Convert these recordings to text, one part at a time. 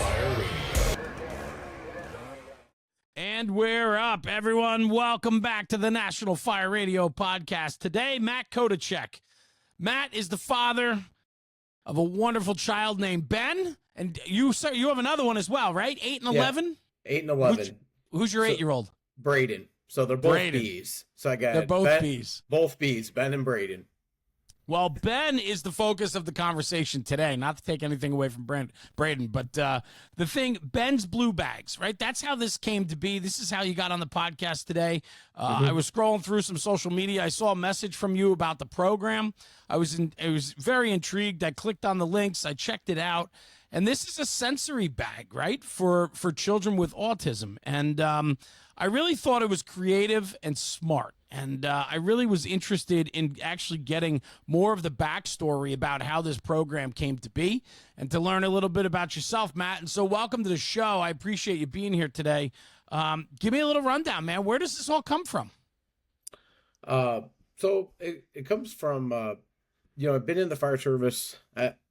Fire Radio. And we're up, everyone. Welcome back to the National Fire Radio podcast. Today, Matt Kodiček. Matt is the father of a wonderful child named Ben. And you, sir, you have another one as well, right? 8 and 11? 8 and 11. Who's your 8-year-old? Braden. So they're both Braden. B's. So I got They're both Ben, B's. Both B's, Ben and Braden. Well, Ben is the focus of the conversation today. Not to take anything away from Braden, but the thing, Ben's Blue Bags, right? That's how this came to be. This is how you got on the podcast today. I was scrolling through some social media. I saw a message from you about the program. I was very intrigued. I clicked on the links. I checked it out. And this is a sensory bag, right, for children with autism. And I really thought it was creative and smart. And I really was interested in actually getting more of the backstory about how this program came to be and to learn a little bit about yourself, Matt. And so welcome to the show. I appreciate you being here today. Give me a little rundown, man. Where does this all come from? So it comes from, I've been in the fire service.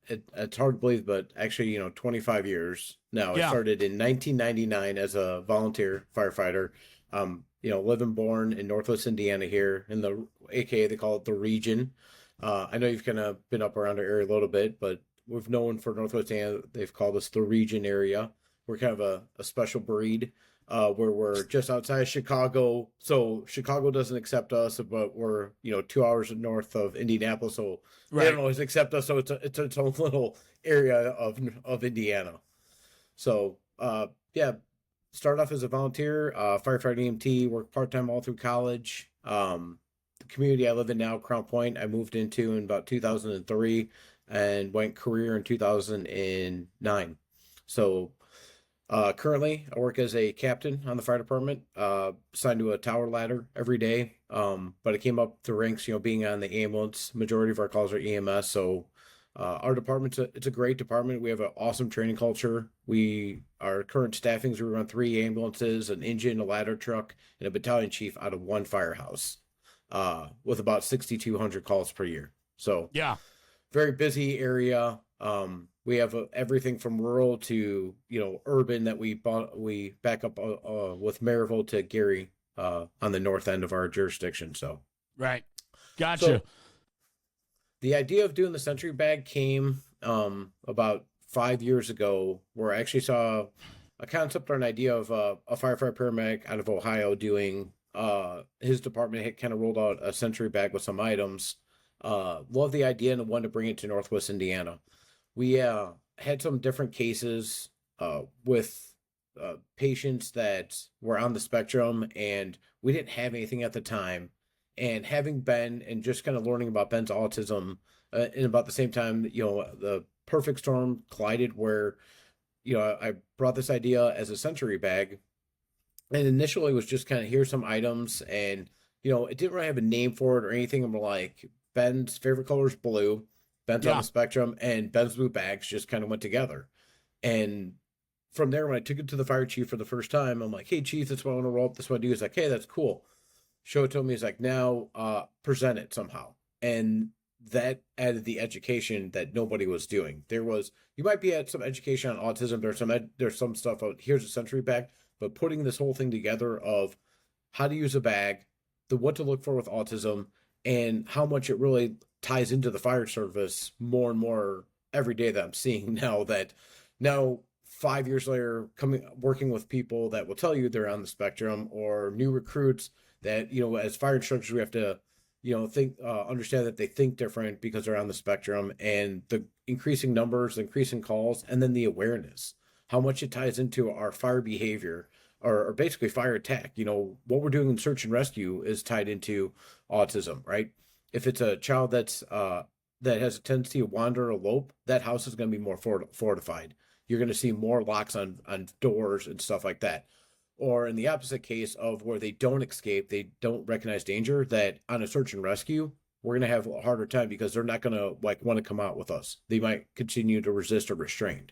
It's hard to believe, but actually, 25 years now. Yeah. I started in 1999 as a volunteer firefighter. Live and born in Northwest Indiana here in the, AKA they call it the region. I know you've kind of been up around our area a little bit, but we've known for Northwest Indiana, they've called us the region area. We're kind of a special breed, where we're just outside of Chicago. So Chicago doesn't accept us, but we're, 2 hours north of Indianapolis. So Right. they don't always accept us. So it's its own little area of Indiana. So, started off as a volunteer, firefighter EMT, worked part-time all through college. The community I live in now, Crown Point, I moved into in about 2003 and went career in 2009. So currently I work as a captain on the fire department, assigned to a tower ladder every day. But I came up the ranks, being on the ambulance. Majority of our calls are EMS. So our department's it's a great department. We have an awesome training culture. Our current staffings, we run 3 ambulances, an engine, a ladder truck, and a battalion chief out of 1 firehouse, with about 6,200 calls per year. So Yeah. very busy area. We have everything from rural to, urban that we back up with Maryville to Gary on the north end of our jurisdiction. So Right. Gotcha. So, the idea of doing the sensory bag came about 5 years ago, where I actually saw a concept or an idea of a firefighter paramedic out of Ohio doing, his department had kind of rolled out a sensory bag with some items. Love the idea and wanted to bring it to Northwest Indiana. We had some different cases with patients that were on the spectrum, and we didn't have anything at the time. And having Ben and just kind of learning about Ben's autism, in about the same time, the perfect storm collided where, I brought this idea as a sensory bag, and initially it was just kind of, here's some items, and, it didn't really have a name for it or anything. And we're like, Ben's favorite color is blue, Ben's on the spectrum, and Ben's Blue Bags just kind of went together. And from there, when I took it to the fire chief for the first time, I'm like, hey, chief, that's what I want to roll up. This is what I do. He's like, hey, that's cool. Show it to him. He's like, now present it somehow. And that added the education that nobody was doing. You might be at some education on autism. There's some stuff out, here's a sensory bag, but putting this whole thing together of how to use a bag, what to look for with autism, and how much it really ties into the fire service more and more every day that I'm seeing now 5 years later, working with people that will tell you they're on the spectrum, or new recruits that, as fire instructors, we have to, understand that they think different because they're on the spectrum, and the increasing numbers, increasing calls, and then the awareness, how much it ties into our fire behavior, or basically fire attack. What we're doing in search and rescue is tied into autism, right? If it's a child that has a tendency to wander or elope, that house is going to be more fortified. You're going to see more locks on doors and stuff like that. Or in the opposite case of where they don't escape, they don't recognize danger, that on a search and rescue, we're going to have a harder time because they're not going to want to come out with us. They might continue to resist or restrained.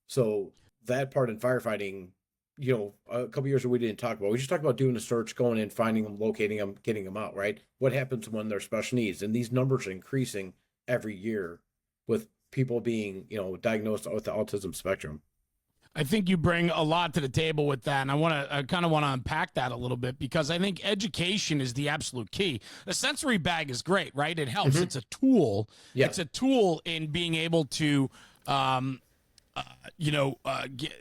So that part in firefighting, a couple years ago we didn't talk about. We just talked about doing a search, going in, finding them, locating them, getting them out, right? What happens when they're special needs? And these numbers are increasing every year with people being, diagnosed with the autism spectrum. I think you bring a lot to the table with that, and I kind of want to unpack that a little bit because I think education is the absolute key. The sensory bag is great, right? It helps. Mm-hmm. It's a tool. Yeah. It's a tool in being able to, get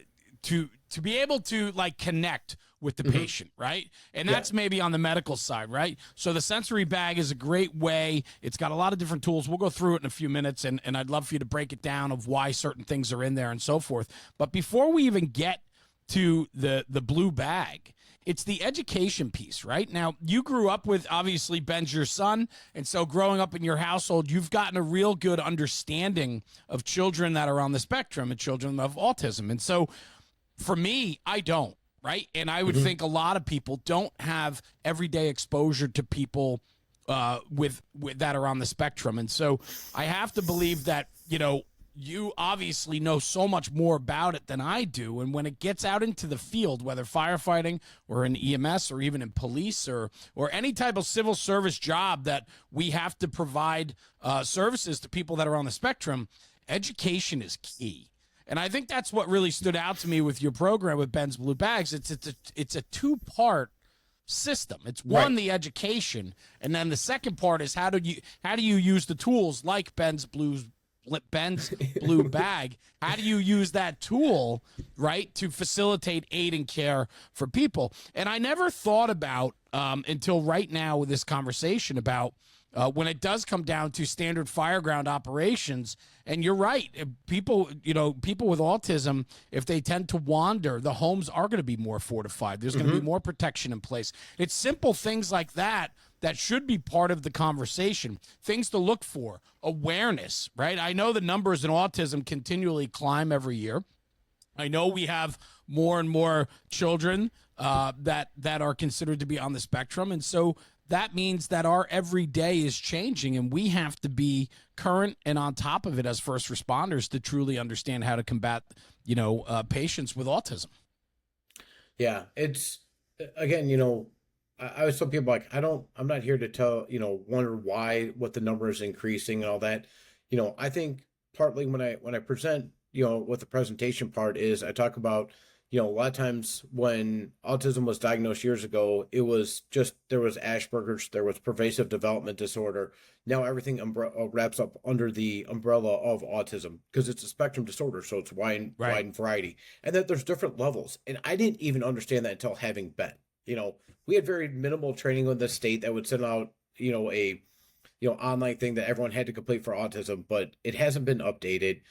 to be able to like connect with the patient, right? And that's maybe on the medical side, right? So the sensory bag is a great way. It's got a lot of different tools. We'll go through it in a few minutes, and I'd love for you to break it down of why certain things are in there and so forth. But before we even get to the blue bag, it's the education piece, right? Now, you grew up with, obviously, Ben's your son, and so growing up in your household, you've gotten a real good understanding of children that are on the spectrum and children of autism. And so for me, I don't. Right. And I would think a lot of people don't have everyday exposure to people with that are on the spectrum. And so I have to believe that, you obviously know so much more about it than I do. And when it gets out into the field, whether firefighting or in EMS or even in police or any type of civil service job that we have to provide services to people that are on the spectrum, education is key. And I think that's what really stood out to me with your program with Ben's Blue Bags. It's a two-part system. It's one, the education, and then the second part is how do you use the tools like Ben's Blue Bag? How do you use that tool, right, to facilitate aid and care for people? And I never thought about until right now with this conversation about when it does come down to standard fireground operations. And you're right, people with autism, if they tend to wander, the homes are going to be more fortified. There's going to be more protection in place. It's simple things like that should be part of the conversation. Things to look for, awareness, right? I know the numbers in autism continually climb every year. I know we have more and more children that are considered to be on the spectrum. And so that means that our everyday is changing, and we have to be current and on top of it as first responders to truly understand how to combat, patients with autism. Yeah, it's again, I always tell people like I'm not here to tell, wonder what the number is increasing and all that. I think partly when I present, what the presentation part is, I talk about, a lot of times when autism was diagnosed years ago, it was just, there was Asperger's, there was pervasive development disorder. Now everything wraps up under the umbrella of autism because it's a spectrum disorder. So it's wide variety, and that there's different levels. And I didn't even understand that until having Ben. We had very minimal training with the state that would send out, a online thing that everyone had to complete for autism, but it hasn't been updated.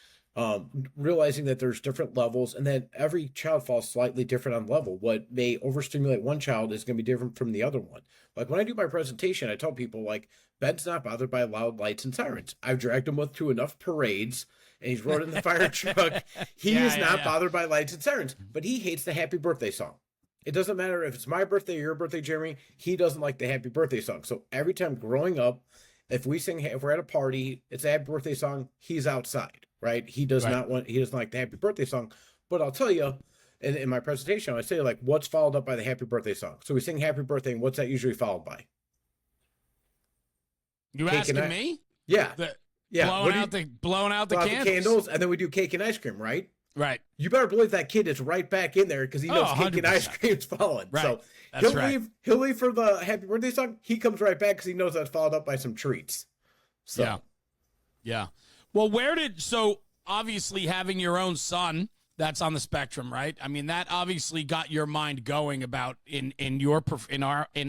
Realizing that there's different levels and that every child falls slightly different on level. What may overstimulate one child is going to be different from the other one. Like when I do my presentation, I tell people like, Ben's not bothered by loud lights and sirens. I've dragged him to enough parades and he's rode in the fire truck. He is not bothered by lights and sirens, but he hates the happy birthday song. It doesn't matter if it's my birthday or your birthday, Jeremy, he doesn't like the happy birthday song. So every time growing up, if we're at a party, it's a happy birthday song, he's outside. Right? He doesn't like the happy birthday song. But I'll tell you, in my presentation, I say like, what's followed up by the happy birthday song? So we sing happy birthday, and what's that usually followed by? You asking me? Yeah. Blowing out the candles. And then we do cake and ice cream, right? Right. You better believe that kid is right back in there because he knows cake 100%. And ice cream's following. Right. So he'll leave for the happy birthday song. He comes right back because he knows that's followed up by some treats. So. Yeah. Well, so obviously having your own son that's on the spectrum, right? I mean, that obviously got your mind going about in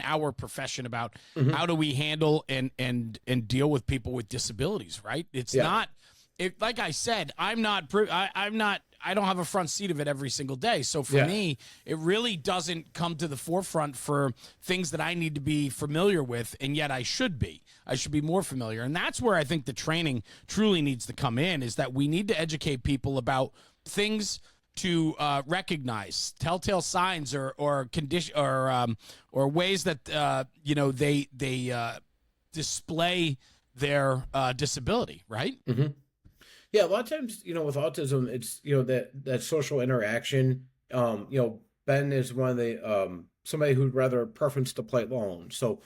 our profession about how do we handle and deal with people with disabilities, right? It's not, like I said, I don't have a front seat of it every single day. So for me, it really doesn't come to the forefront for things that I need to be familiar with, and yet I should be. I should be more familiar. And that's where I think the training truly needs to come in, is that we need to educate people about things to recognize, telltale signs or condition or ways that they display their disability, right? Mm-hmm. Yeah, a lot of times, with autism, it's that social interaction. Ben is one of the somebody who'd rather preference to play alone. So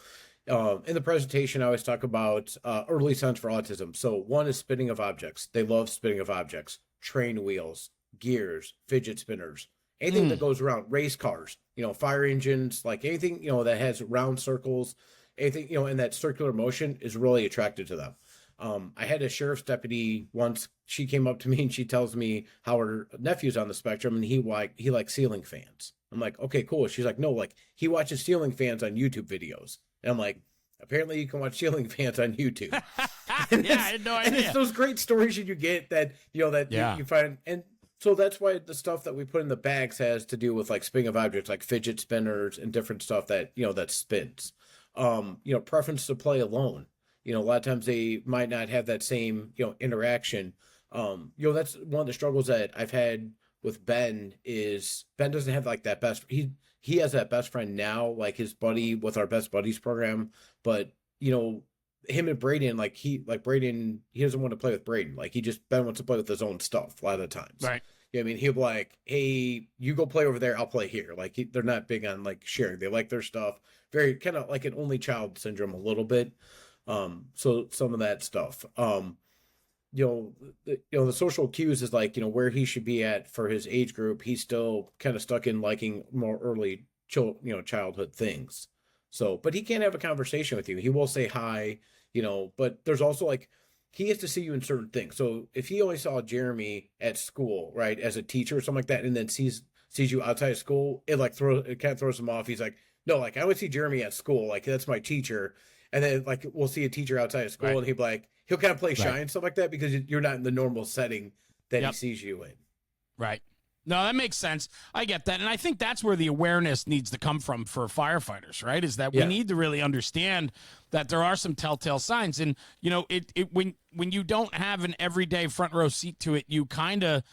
in the presentation, I always talk about early signs for autism. So one is spitting of objects. They love spitting of objects. Train wheels, gears, fidget spinners, anything that goes around, race cars, fire engines, like anything, that has round circles, anything, in that circular motion is really attracted to them. I had a sheriff's deputy once. She came up to me and she tells me how her nephew's on the spectrum and he likes ceiling fans. I'm like, okay, cool. She's like, no, like he watches ceiling fans on YouTube videos. And I'm like, apparently you can watch ceiling fans on YouTube. Yeah, I had no idea. And it's those great stories you get that, you find. And so that's why the stuff that we put in the bags has to do with like spinning of objects, like fidget spinners and different stuff that, that spins. Preference to play alone. A lot of times they might not have that same, interaction. That's one of the struggles that I've had with Ben is Ben doesn't have like that best. He has that best friend now, like his buddy with our best buddies program. But, him and Braden, Braden, he doesn't want to play with Braden. Like Ben wants to play with his own stuff a lot of the times. Right. He'll be like, hey, you go play over there. I'll play here. Like they're not big on like sharing. They like their stuff. Very kind of like an only child syndrome a little bit. So some of that stuff, the social cues is like, where he should be at for his age group. He's still kind of stuck in liking more early, childhood things. So, but he can't have a conversation with you. He will say hi, but there's also like, he has to see you in certain things. So if he only saw Jeremy at school, right, as a teacher or something like that, and then sees you outside of school, it kind of throws him off. He's like, no, like I would see Jeremy at school. Like that's my teacher. And then like, we'll see a teacher outside of school and he'll kind of play shy and stuff like that because you're not in the normal setting that he sees you in. Right. No, that makes sense. I get that. And I think that's where the awareness needs to come from for firefighters, right? Is that we need to really understand that there are some telltale signs. And, when you don't have an everyday front row seat to it, you kind of,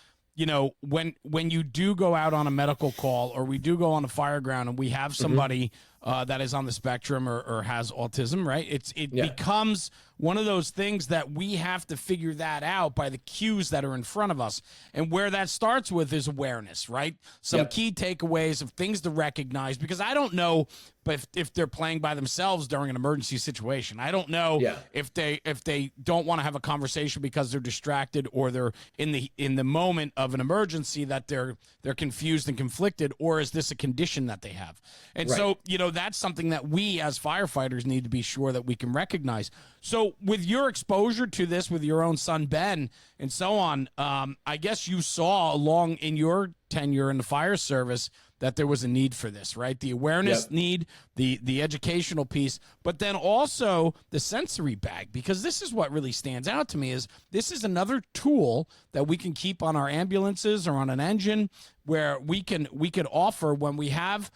when you do go out on a medical call or we do go on a fire ground and we have somebody that is on the spectrum or has autism, right? It becomes one of those things that we have to figure that out by the cues that are in front of us. And where that starts with is awareness, right? Some key takeaways of things to recognize, because I don't know if they're playing by themselves during an emergency situation. I don't know if they don't want to have a conversation because they're distracted or they're in the moment of an emergency that they're confused and conflicted, or is this a condition that they have? And so, that's something that we as firefighters need to be sure that we can recognize. So with your exposure to this with your own son, Ben, and so on, I guess you saw along in your tenure in the fire service that there was a need for this, right? The awareness need, the educational piece, but then also the sensory bag, because this is what really stands out to me is this is another tool that we can keep on our ambulances or on an engine where we could offer when we have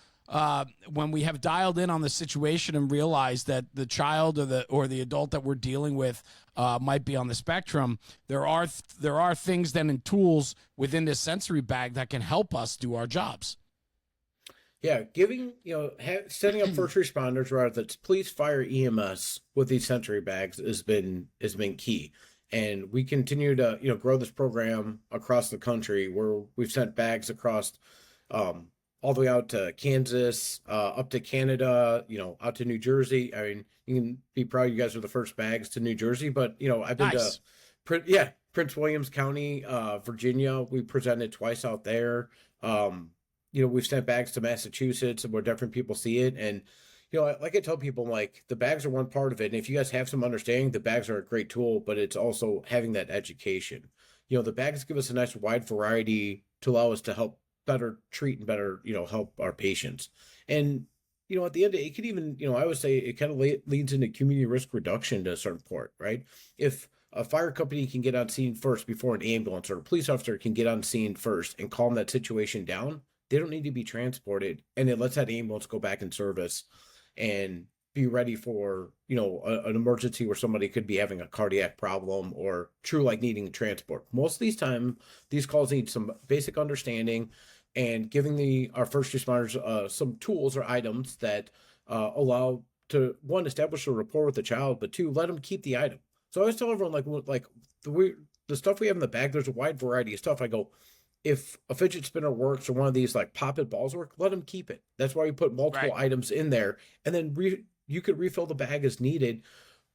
dialed in on the situation and realized that the child or the adult that we're dealing with might be on the spectrum. There are things then and tools within this sensory bag that can help us do our jobs. Yeah, setting up first responders, rather that's police, fire, EMS with these sensory bags has been key. And we continue to grow this program across the country where we've sent bags across all the way out to Kansas, up to Canada, out to New Jersey. I mean, you can be proud you guys are the first bags to New Jersey, but I've been to Prince Williams County, Virginia. We presented twice out there. We've sent bags to Massachusetts where different people see it. And, like I tell people, like the bags are one part of it. And if you guys have some understanding, the bags are a great tool, but it's also having that education. The bags give us a nice wide variety to allow us to help better treat and better, help our patients. And, at the end, it could even, I would say it kind of leads into community risk reduction to a certain point, right? If a fire company can get on scene first before an ambulance or a police officer can get on scene first and calm that situation down, they don't need to be transported. And it lets that ambulance go back in service and be ready for, an emergency where somebody could be having a cardiac problem or true like needing transport. Most of these time, these calls need some basic understanding and giving our first responders some tools or items that allow to, one, establish a rapport with the child, but two, let them keep the item. So I always tell everyone like the stuff we have in the bag, there's a wide variety of stuff. I go, if a fidget spinner works or one of these like pop-it balls work, let them keep it. That's why we put multiple items in there, and then you could refill the bag as needed.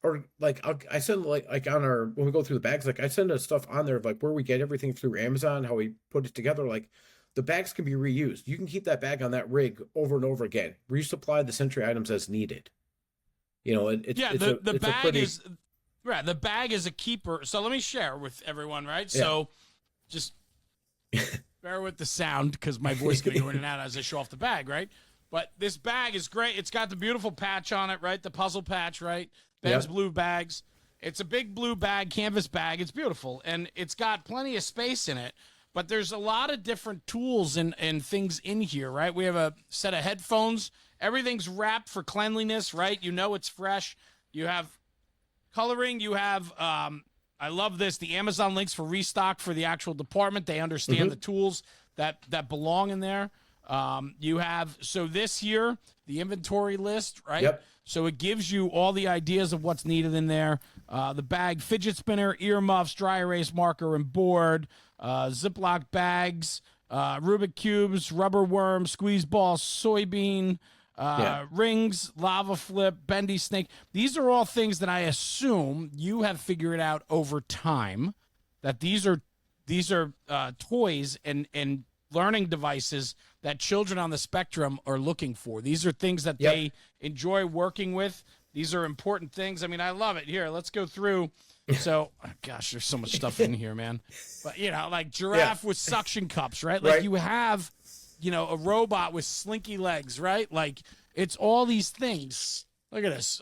or like I send like on our when we go through the bags, like I send us stuff on there of like where we get everything through Amazon, how we put it together. Like the bags can be reused. You can keep that bag on that rig over and over again. Resupply the Sentry items as needed. You know, the bag is right. The bag is a keeper. So let me share with everyone, right? Yeah. So just bear with the sound because my voice is going to go in and out as I show off the bag, right? But this bag is great. It's got the beautiful patch on it, right? The puzzle patch, right? Ben's blue bags. It's a big blue bag, canvas bag. It's beautiful, and it's got plenty of space in it. But there's a lot of different tools and things in here, right? We have a set of headphones. Everything's wrapped for cleanliness, right? You know it's fresh. You have coloring. You have, I love this, the Amazon links for restock for the actual department. They understand the tools that belong in there. You have, so this here, the inventory list, right? Yep. So it gives you all the ideas of what's needed in there. The bag, fidget spinner, earmuffs, dry erase marker and board, Ziploc bags, Rubik cubes, rubber worm, squeeze ball, soybean, rings, lava flip, bendy snake. These are all things that I assume you have figured out over time that these are toys and learning devices that children on the spectrum are looking for. These are things that they enjoy working with. These are important things. I mean, I love it. Here, let's go through. So, gosh, there's so much stuff in here, man. But, you know, like giraffe with suction cups, right? Like you have, you know, a robot with slinky legs, right? Like it's all these things. Look at this.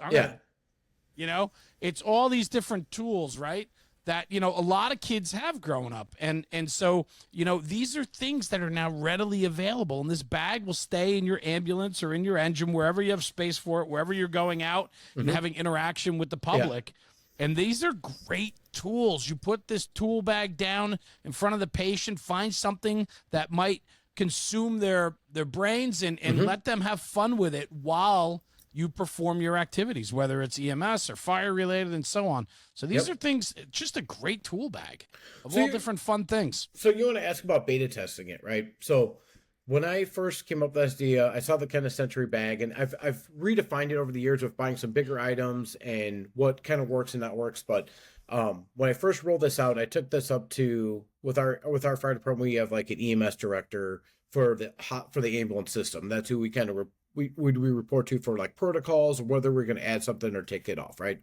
You know, it's all these different tools, right? That, you know, a lot of kids have grown up. And so, you know, these are things that are now readily available. And this bag will stay in your ambulance or in your engine, wherever you have space for it, wherever you're going out and having interaction with the public. And these are great tools. You put this tool bag down in front of the patient, find something that might consume their brains and let them have fun with it while you perform your activities, whether it's EMS or fire related and so on. So these are things, just a great tool bag of all different fun things. So you want to ask about beta testing it, right? So when I first came up with this idea, I saw the kind of Sentry bag, and I've redefined it over the years with buying some bigger items and what kind of works and not works. But when I first rolled this out, I took this up to with our fire department. We have like an EMS director for the ambulance system. That's who we kind of we report to for like protocols or whether we're going to add something or take it off, right?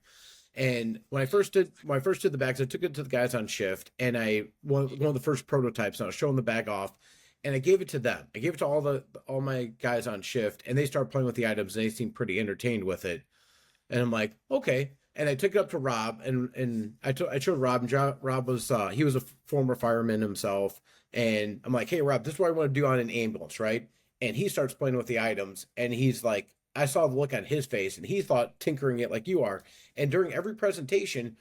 And when I first did the bags, I took it to the guys on shift, and one of the first prototypes, and I was showing the bag off, and I gave it to them. I gave it to all my guys on shift, and they started playing with the items, and they seemed pretty entertained with it. And I'm like, okay. And I took it up to Rob, and I showed Rob, and Rob was he was a former fireman himself, and I'm like, hey Rob, this is what I want to do on an ambulance, right? And he starts playing with the items, and he's like, I saw the look on his face, and he thought tinkering it like you are. And during every presentation,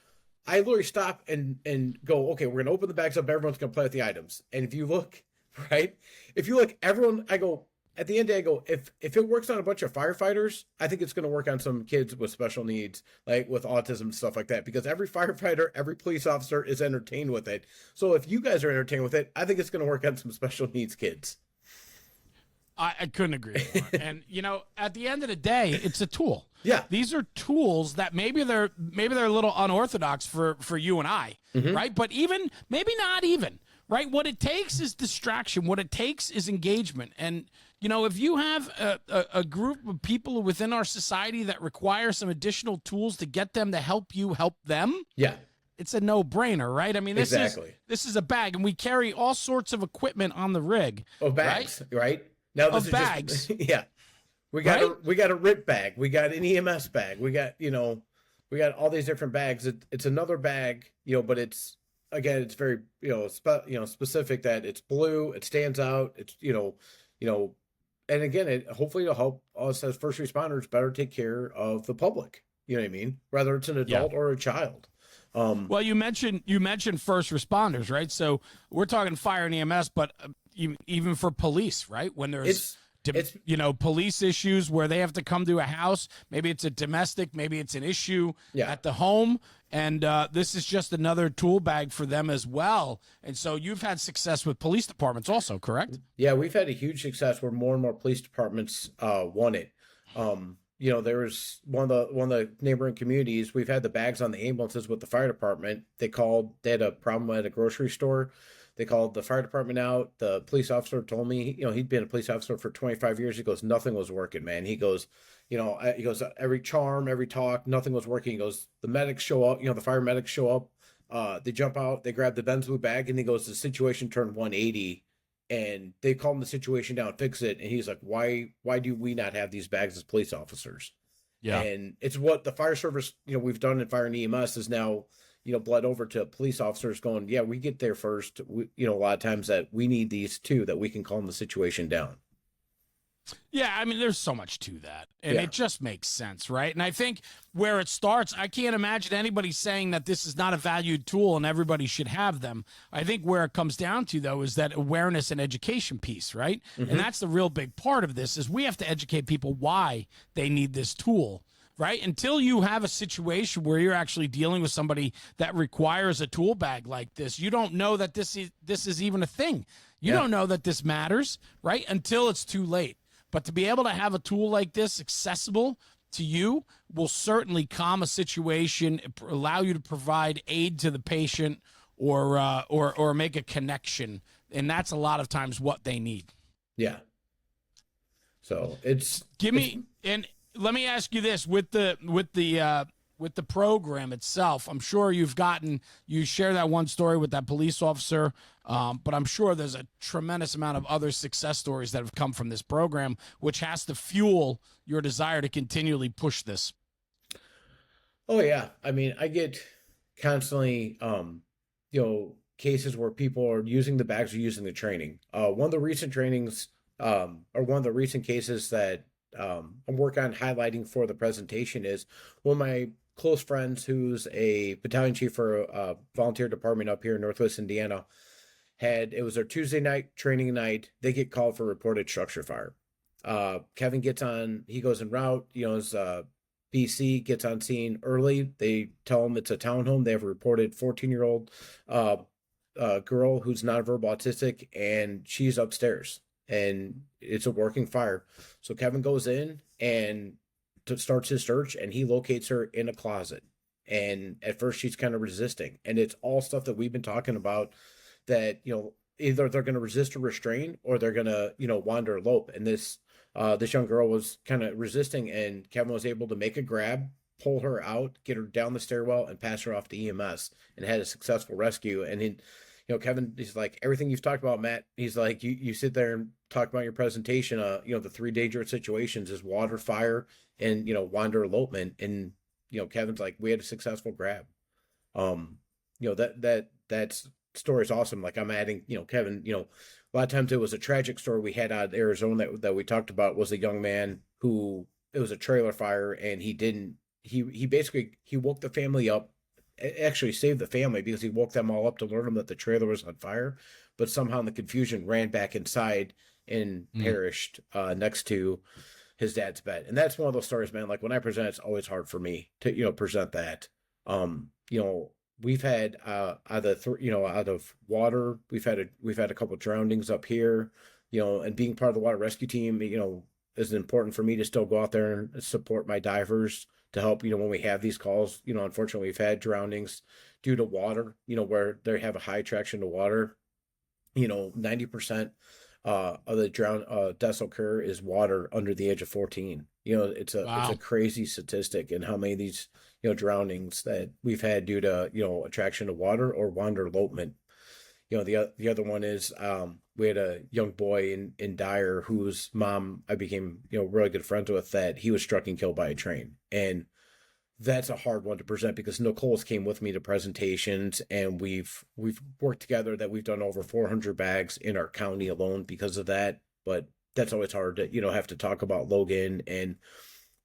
I literally stop and go, okay, we're gonna open the bags up, everyone's gonna play with the items. And if you look, right, everyone, I go, at the end of the day, I go, if it works on a bunch of firefighters, I think it's gonna work on some kids with special needs, like with autism and stuff like that, because every firefighter, every police officer is entertained with it. So if you guys are entertained with it, I think it's gonna work on some special needs kids. I couldn't agree more. And, you know, at the end of the day, it's a tool. Yeah. These are tools that maybe they're a little unorthodox for you and I, right? But maybe not even, right? What it takes is distraction. What it takes is engagement. And, you know, if you have a group of people within our society that require some additional tools to get them to help you help them, it's a no-brainer, right? I mean, this is a bag, and we carry all sorts of equipment on the rig. Oh, bags, right? Now this is bags. Just, we got a RIP bag. We got an EMS bag. We got all these different bags. It's another bag, you know, but it's very, specific that it's blue. It stands out. It's, and again, hopefully it'll help us as first responders better take care of the public. You know what I mean? Whether it's an adult or a child. Well, you mentioned first responders, right? So we're talking fire and EMS, but even for police, right? When there's police issues where they have to come to a house, maybe it's a domestic, maybe it's an issue at the home, and this is just another tool bag for them as well. And so you've had success with police departments also, correct? Yeah, we've had a huge success where more and more police departments want it. there was one of the neighboring communities. We've had the bags on the ambulances with the fire department. They had a problem at a grocery store. They called the fire department out. The police officer told me, he'd been a police officer for 25 years. He goes, nothing was working, man. He goes, every charm, every talk, nothing was working. He goes, the medics show up, the fire medics show up. They jump out, they grab the Ben's blue bag, and he goes, the situation turned 180, and they calm the situation down, fix it. And he's like, why do we not have these bags as police officers? Yeah. And it's what the fire service, we've done in fire and EMS is now, bled over to police officers going, yeah, we get there first. A lot of times that we need these too, that we can calm the situation down. Yeah, I mean, there's so much to that, and it just makes sense, right? And I think where it starts, I can't imagine anybody saying that this is not a valued tool and everybody should have them. I think where it comes down to, though, is that awareness and education piece, right? Mm-hmm. And that's the real big part of this, is we have to educate people why they need this tool, right? Until you have a situation where you're actually dealing with somebody that requires a tool bag like this, you don't know that this is even a thing. You don't know that this matters, right? Until it's too late. But to be able to have a tool like this accessible to you will certainly calm a situation, allow you to provide aid to the patient, or make a connection, and that's a lot of times what they need. Yeah. So and let me ask you this: with the program itself, I'm sure you share that one story with that police officer, but I'm sure there's a tremendous amount of other success stories that have come from this program, which has to fuel your desire to continually push this. Oh yeah. I mean, I get constantly, cases where people are using the bags or using the training. One of the recent trainings, or one of the recent cases that I'm working on highlighting for the presentation is one of my close friends who's a battalion chief for a volunteer department up here in Northwest Indiana. It was their Tuesday night training night. They get called for reported structure fire. Kevin gets on, he goes en route, his BC gets on scene early. They tell him it's a townhome. They have a reported 14-year-old girl who's nonverbal autistic, and she's upstairs, and it's a working fire. So Kevin goes in and starts his search, and he locates her in a closet. And at first she's kind of resisting, and it's all stuff that we've been talking about, that either they're going to resist or restrain, or they're going to wander elope. And this young girl was kind of resisting, and Kevin was able to make a grab, pull her out, get her down the stairwell, and pass her off to EMS, and had a successful rescue. And Kevin, he's like, everything you've talked about, Matt, he's like, you sit there and talk about your presentation, the 3 dangerous situations is water, fire, and, wander elopement. And, Kevin's like, we had a successful grab. That's story is awesome. Like, I'm adding, Kevin, a lot of times it was a tragic story we had out of Arizona that we talked about, was a young man who, it was a trailer fire, and he basically woke the family up, actually saved the family, because he woke them all up to learn them that the trailer was on fire, but somehow in the confusion ran back inside and perished next to his dad's bed. And that's one of those stories, man. Like, when I present, it's always hard for me to present that. We've had out of water, we've had a couple of drownings up here, and being part of the water rescue team, is important for me to still go out there and support my divers to help, when we have these calls. Unfortunately, we've had drownings due to water, where they have a high attraction to water. 90% of the deaths occur is water under the age of 14. It's a crazy statistic, and how many of these, drownings that we've had due to, attraction to water or wander elopement. The other one is, we had a young boy in Dyer whose mom I became, really good friends with, that he was struck and killed by a train. And that's a hard one to present, because Nicole's came with me to presentations, and we've worked together, that we've done over 400 bags in our county alone because of that. But that's always hard to, have to talk about Logan, and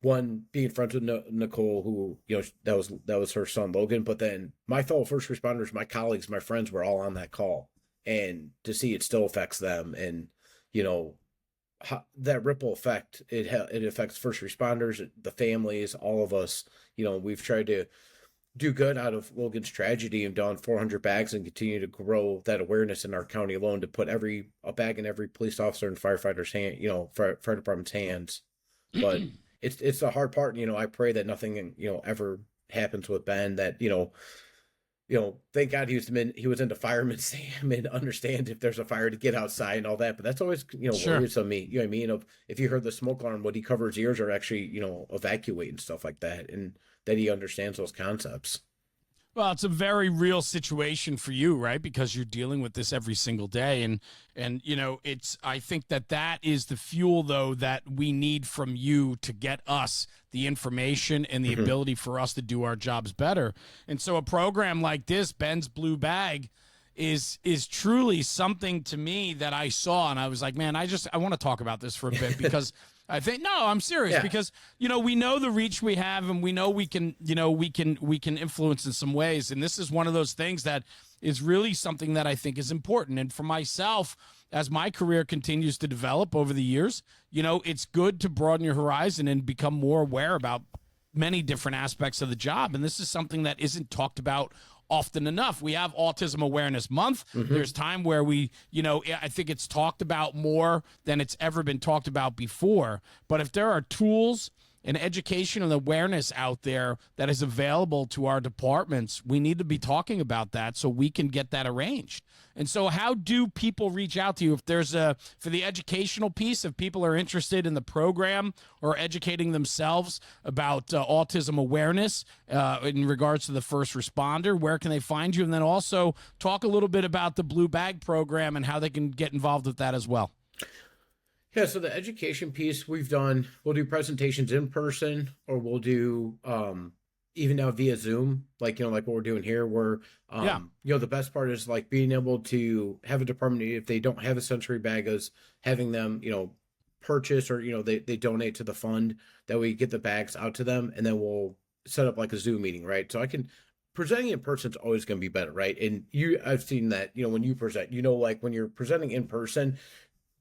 one, being friends with Nicole, who, that was her son, Logan. But then my fellow first responders, my colleagues, my friends were all on that call, and to see it still affects them. And, that ripple effect, it affects first responders, the families, all of us. We've tried to do good out of Logan's tragedy and done 400 bags, and continue to grow that awareness in our county alone, to put a bag in every police officer and firefighter's hand, fire department's hands. But it's the hard part. I pray that nothing, ever happens with Ben, that, thank God he was into fireman Sam and understand if there's a fire to get outside and all that. But that's always, Sure. worrisome me. You know what I mean? If you heard the smoke alarm, would he cover his ears or actually, evacuate and stuff like that? And that he understands those concepts. Well, it's a very real situation for you, right? Because you're dealing with this every single day, and it's. I think that is the fuel, though, that we need from you to get us the information and the ability for us to do our jobs better. And so, a program like this, Ben's Blue Bag, is truly something to me that I saw, and I was like, man, I want to talk about this for a bit because. I think I'm serious because we know the reach we have and we know we can influence in some ways, and this is one of those things that is really something that I think is important. And for myself, as my career continues to develop over the years, it's good to broaden your horizon and become more aware about many different aspects of the job, and this is something that isn't talked about often enough. We have Autism Awareness Month. There's time where I think it's talked about more than it's ever been talked about before. But if there are tools and education and awareness out there that is available to our departments, we need to be talking about that so we can get that arranged. And so how do people reach out to you if there's for the educational piece, if people are interested in the program or educating themselves about autism awareness in regards to the first responder, where can they find you? And then also talk a little bit about the Blue Bag program and how they can get involved with that as well. Yeah, so the education piece we'll do presentations in person, or we'll do even now via Zoom, like what we're doing here, where the best part is like being able to have a department, if they don't have a sensory bag, is having them, purchase, or they donate to the fund, that we get the bags out to them, and then we'll set up like a Zoom meeting, right? So presenting in person is always going to be better, right? And I've seen that, when you present, like when you're presenting in person,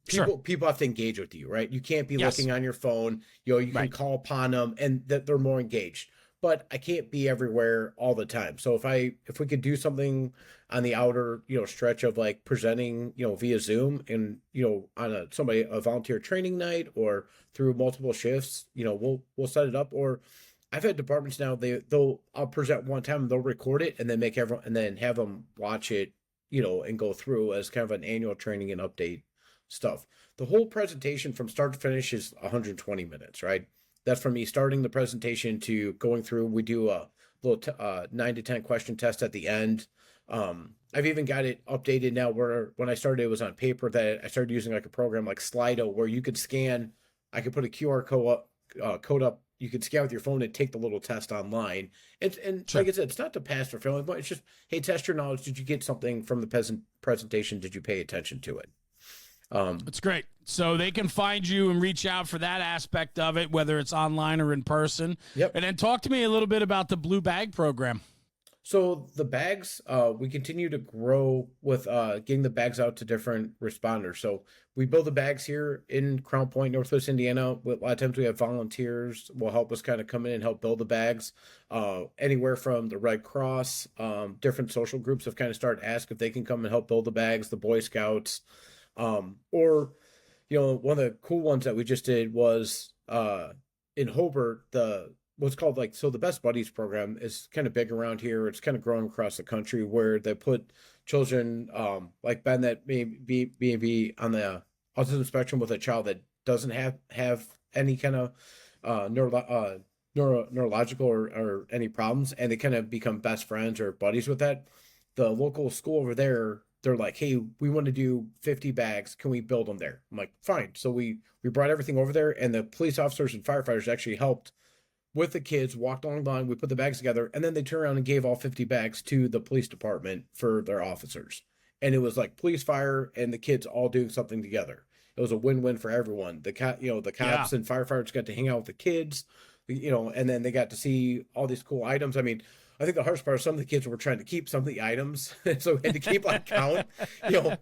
people have to engage with you, right? You can't be looking on your phone. You can call upon them, and that they're more engaged. But I can't be everywhere all the time. So if we could do something on the outer stretch of like presenting via Zoom, and on a volunteer training night or through multiple shifts, we'll set it up. Or I've had departments now, I'll present one time and they'll record it and then have them watch it, and go through as kind of an annual training and update stuff. The whole presentation from start to finish is 120 minutes, right? That's from me starting the presentation to going through. We do a little 9 to 10 question test at the end. I've even got it updated now, where when I started, it was on paper, that I started using like a program like Slido, where you could scan, I could put a QR code up, you could scan with your phone and take the little test online. And sure. Like I said, it's not to pass or fail, but it's just, hey, test your knowledge. Did you get something from the presentation? Did you pay attention to it? That's great. So they can find you and reach out for that aspect of it, whether it's online or in person. Yep. And then talk to me a little bit about the Blue Bag program. So the bags, we continue to grow with getting the bags out to different responders. So we build the bags here in Crown Point, Northwest Indiana. A lot of times we have volunteers will help us kind of come in and help build the bags. Anywhere from the Red Cross, different social groups have kind of started to ask if they can come and help build the bags, the Boy Scouts. Or, one of the cool ones that we just did was in Hobart, what's called the Best Buddies program is kind of big around here. It's kind of growing across the country, where they put children like Ben that may be on the autism spectrum with a child that doesn't have any kind of neurological or any problems, and they kind of become best friends or buddies with that. The local school over there, they're like, hey, we want to do 50 bags. Can we build them there? I'm like, fine. So we brought everything over there, and the police officers and firefighters actually helped with the kids, walked along the line. We put the bags together, and then they turned around and gave all 50 bags to the police department for their officers. And it was like police, fire, and the kids all doing something together. It was a win-win for everyone. The cops and firefighters got to hang out with the kids, and then they got to see all these cool items. I mean, I think the hardest part is some of the kids were trying to keep some of the items, so we had to keep on count.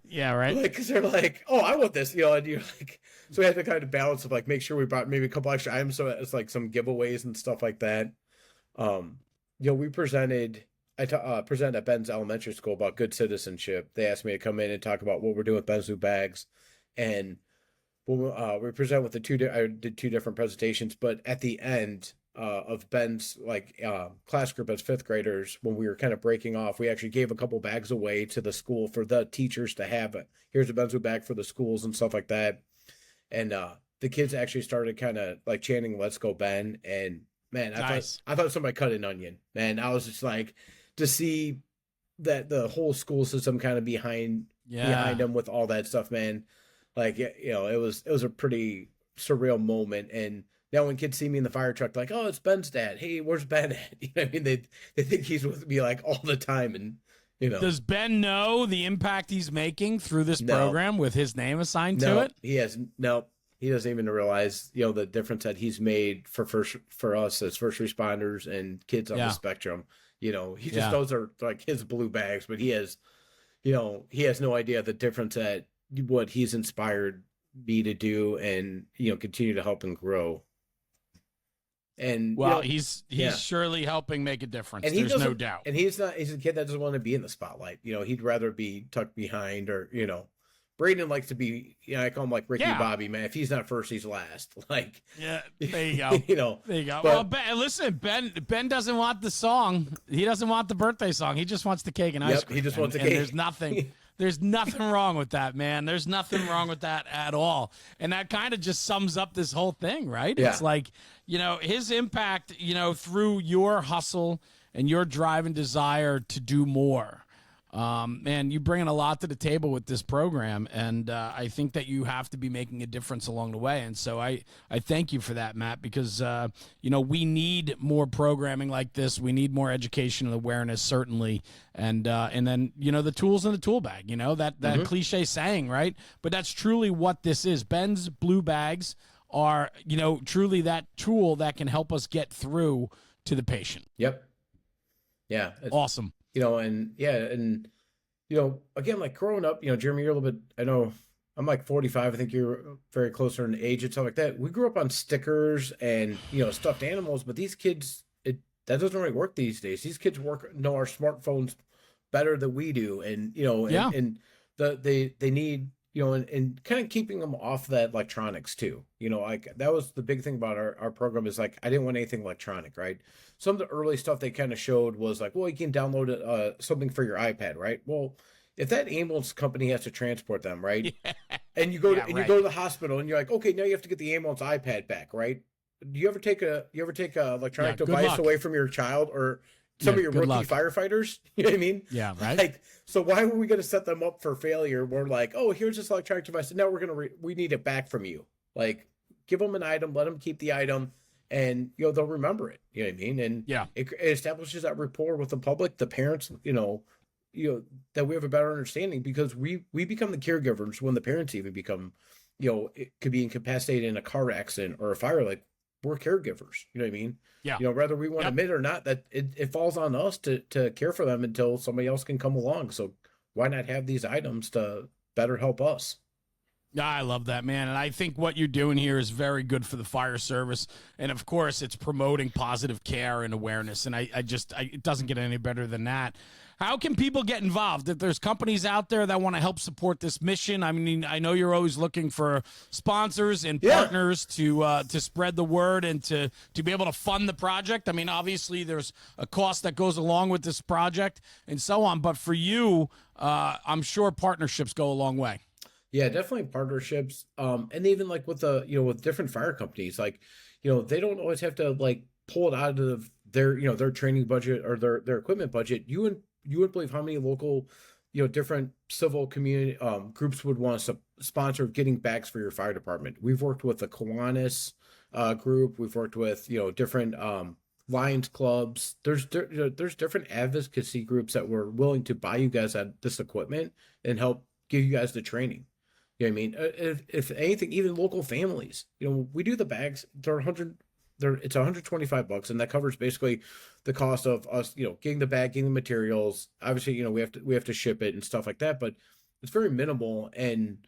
Yeah, right. Because they're like, "Oh, I want this," and you're like, so we had to kind of balance of like make sure we brought maybe a couple extra items, so it's like some giveaways and stuff like that. We presented. I presented at Ben's elementary school about good citizenship. They asked me to come in and talk about what we're doing with Ben's Blue Bags, and we present with I did two different presentations, but at the end of Ben's class group as fifth graders, when we were kind of breaking off, we actually gave a couple bags away to the school for the teachers to have. Here's a Ben's Blue bag for the schools and stuff like that. And the kids actually started kind of like chanting "Let's go Ben!" And man, I thought somebody cut an onion. Man, I was just like, to see that the whole school system kind of behind them with all that stuff, man. Like, you know, it was a pretty surreal moment. And now when kids see me in the fire truck, like, oh, it's Ben's dad. Hey, where's Ben at? You know what I mean? They think he's with me like all the time. And, you know. Does Ben know the impact he's making through this program with his name assigned to it? He doesn't even realize, you know, the difference that he's made for us as first responders and kids on the spectrum. You know, he just those are like his blue bags, but he has no idea the difference that what he's inspired me to do and, you know, continue to help and grow. And he's surely helping make a difference. And there's no doubt. And he's a kid that doesn't want to be in the spotlight. You know, he'd rather be tucked behind, or, you know, Braden likes to be, you know, I call him like Ricky Bobby, man. If he's not first, he's last. Like, there you go. You know, there you go. But, well, Ben doesn't want the song. He doesn't want the birthday song. He just wants the cake and ice cream. He just wants the cake. And there's nothing wrong with that, man. There's nothing wrong with that at all. And that kind of just sums up this whole thing, right? Yeah. It's like, you know, his impact, you know, through your hustle and your drive and desire to do more. Man, you bringing a lot to the table with this program, and I think that you have to be making a difference along the way. And so I thank you for that, Matt, because you know, we need more programming like this. We need more education and awareness, certainly, and then, you know, the tools in the tool bag. You know, that cliche saying, right? But that's truly what this is. Ben's Blue Bags are, you know, truly that tool that can help us get through to the patient. Yep. Yeah. Awesome. You know, and you know, again, like growing up, you know, Jeremy, you're a little bit, I know I'm like 45. I think you're very closer in age and stuff like that. We grew up on stickers and, you know, stuffed animals, but these kids, that doesn't really work these days. These kids know our smartphones better than we do. And, you know, and they need, you know, and kind of keeping them off that electronics too. You know, like that was the big thing about our program, is like, I didn't want anything electronic, right? Some of the early stuff they kind of showed was like, well, you can download something for your iPad, right? Well, if that ambulance company has to transport them, right? Yeah. And you go you go to the hospital and you're like, okay, now you have to get the ambulance iPad back, right? Do you ever take a electronic device away from your child or some of your rookie firefighters? You know what I mean? Yeah, right. Like, so why are we going to set them up for failure? We're like, oh, here's this electronic device, and now we need it back from you. Like, give them an item, let them keep the item, and, you know, they'll remember it. You know what I mean? And it establishes that rapport with the public, the parents. You know, that we have a better understanding, because we become the caregivers when the parents even become, you know, it could be incapacitated in a car accident or a fire. Like, we're caregivers. You know what I mean? Yeah. You know, whether we want to admit it or not, that it falls on us to care for them until somebody else can come along. So why not have these items to better help us? Yeah, I love that, man. And I think what you're doing here is very good for the fire service. And of course, it's promoting positive care and awareness. And it doesn't get any better than that. How can people get involved? If there's companies out there that want to help support this mission, I mean, I know you're always looking for sponsors and partners to spread the word and to be able to fund the project. I mean, obviously, there's a cost that goes along with this project and so on. But for you, I'm sure partnerships go a long way. Yeah, definitely partnerships. And even like with with different fire companies, like, you know, they don't always have to like pull it out of their training budget or their equipment budget. You wouldn't believe how many local, you know, different civil community groups would want to sponsor getting bags for your fire department. We've worked with the Kiwanis group. We've worked with, you know, different Lions clubs. There's different advocacy groups that were willing to buy you guys this equipment and help give you guys the training. You know what I mean? If anything, even local families, you know, we do the bags. It's $125, and that covers basically the cost of us, you know, getting the bag, getting the materials. Obviously, you know, we have to ship it and stuff like that, but it's very minimal. And,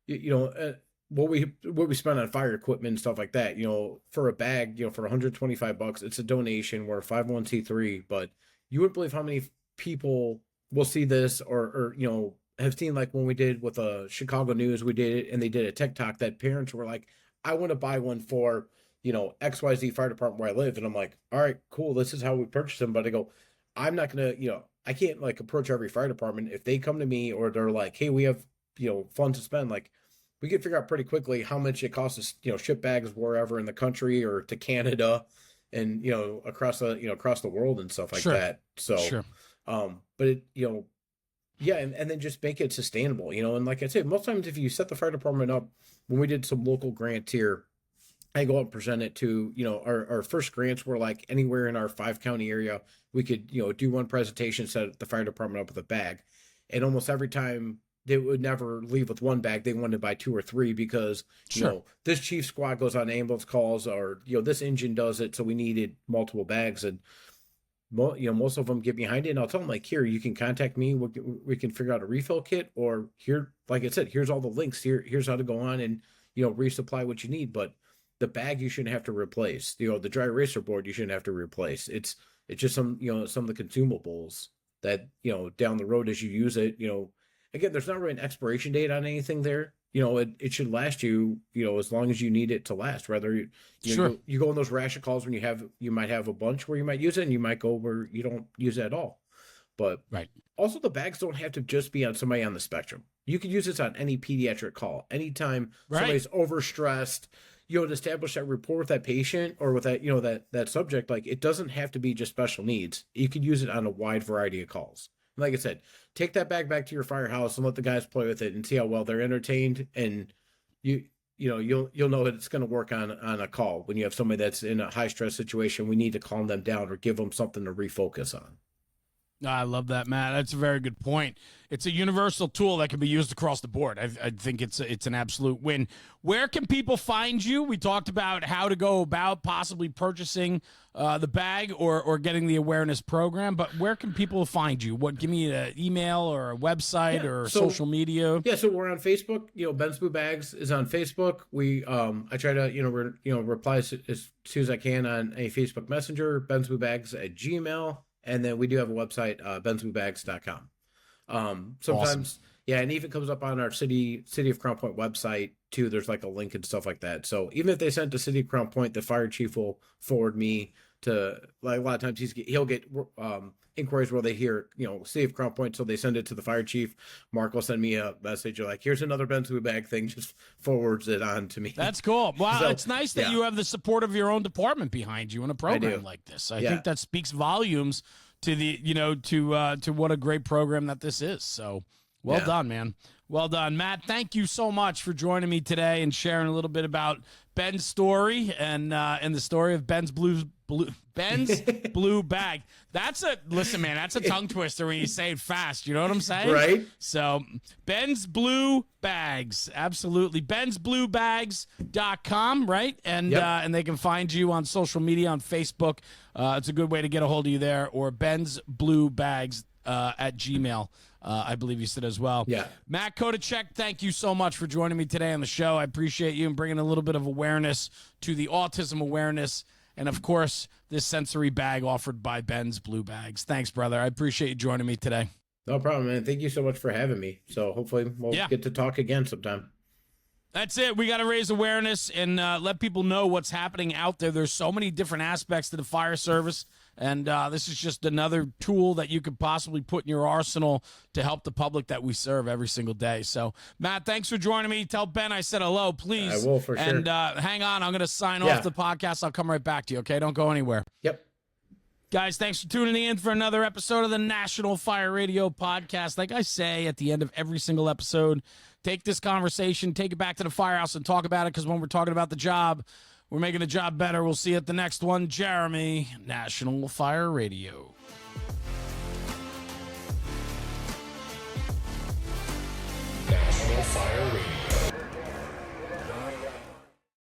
you know, what we spend on fire equipment and stuff like that, you know, for a bag, you know, for $125, it's a donation. We're a 501c3, but you wouldn't believe how many people will see this or you know, have seen, like when we did with Chicago News, we did it and they did a TikTok that parents were like, I want to buy one for, XYZ fire department where I live. And I'm like, all right, cool. This is how we purchase them. But I go, I'm not going to, I can't like approach every fire department. If they come to me or they're like, hey, we have, funds to spend, like we can figure out pretty quickly how much it costs to, ship bags wherever in the country or to Canada and, across the world and stuff like that. So, but it, yeah, and then just make it sustainable, and like I said, most times if you set the fire department up, when we did some local grants here, I go out and present it to, our first grants were like anywhere in our 5-county area, we could, do one presentation, set the fire department up with a bag. And almost every time they would never leave with one bag. They wanted to buy 2 or 3 because, this chief squad goes on ambulance calls or, this engine does it. So we needed multiple bags. And, most of them get behind it. And I'll tell them like, here, you can contact me. We can figure out a refill kit or here, like I said, here's all the links here's how to go on and, resupply what you need. But the bag you shouldn't have to replace, the dry eraser board you shouldn't have to replace. It's just some of the consumables that, down the road as you use it, again, there's not really an expiration date on anything there. It should last you, as long as you need it to last. Rather, you go on those ration calls when you might have a bunch where you might use it and you might go where you don't use it at all. But also the bags don't have to just be on somebody on the spectrum. You can use this on any pediatric call. Anytime somebody's overstressed, to establish that rapport with that patient or with that, that subject, like it doesn't have to be just special needs. You could use it on a wide variety of calls. Like I said, take that bag back to your firehouse and let the guys play with it and see how well they're entertained. And you'll know that it's going to work on a call when you have somebody that's in a high stress situation. We need to calm them down or give them something to refocus on. I love that, Matt. That's a very good point. It's a universal tool that can be used across the board. I think it's an absolute win. Where can people find you? We talked about how to go about possibly purchasing the bag or getting the awareness program, but where can people find you? Give me an email or a website or social media? Yeah, so we're on Facebook. Ben's Blue Bags is on Facebook. I try to reply as soon as I can on a Facebook Messenger. Ben's Blue Bags at Gmail. And then we do have a website, bensbluebags.com. Sometimes, awesome. Yeah, and even comes up on our City of Crown Point website too. There's like a link and stuff like that. So even if they send to City of Crown Point, the fire chief will forward me to, like a lot of times he'll get inquiries where they hear, City of Crown Point, so they send it to the fire chief. Mark will send me a message like, here's another Ben's Blue Bag thing, just forwards it on to me. That's cool. Wow, so, it's nice that you have the support of your own department behind you in a program like this. I think that speaks volumes to the, to what a great program that this is. So well done, man. Well done. Matt, thank you so much for joining me today and sharing a little bit about Ben's story and the story of Ben's Blue Bag. Listen, man, that's a tongue twister when you say it fast. You know what I'm saying? Right. So Ben's Blue Bags. Absolutely. Ben'sBlueBags.com, right? And and they can find you on social media, on Facebook. It's a good way to get a hold of you there, or Ben's Blue Bags at Gmail. I believe you said as well. Yeah. Matt Kodiček, thank you so much for joining me today on the show. I appreciate you and bringing a little bit of awareness to the autism awareness. And, of course, this sensory bag offered by Ben's Blue Bags. Thanks, brother. I appreciate you joining me today. No problem, man. Thank you so much for having me. So hopefully we'll get to talk again sometime. That's it. We got to raise awareness and let people know what's happening out there. There's so many different aspects to the fire service, and this is just another tool that you could possibly put in your arsenal to help the public that we serve every single day. So, Matt, thanks for joining me. Tell Ben I said hello, please. I will, for sure. And hang on. I'm going to sign off the podcast. I'll come right back to you, okay? Don't go anywhere. Yep. Guys, thanks for tuning in for another episode of the National Fire Radio Podcast. Like I say at the end of every single episode, take this conversation, take it back to the firehouse and talk about it, because when we're talking about the job, we're making the job better. We'll see you at the next one. Jeremy, National Fire Radio. National Fire Radio.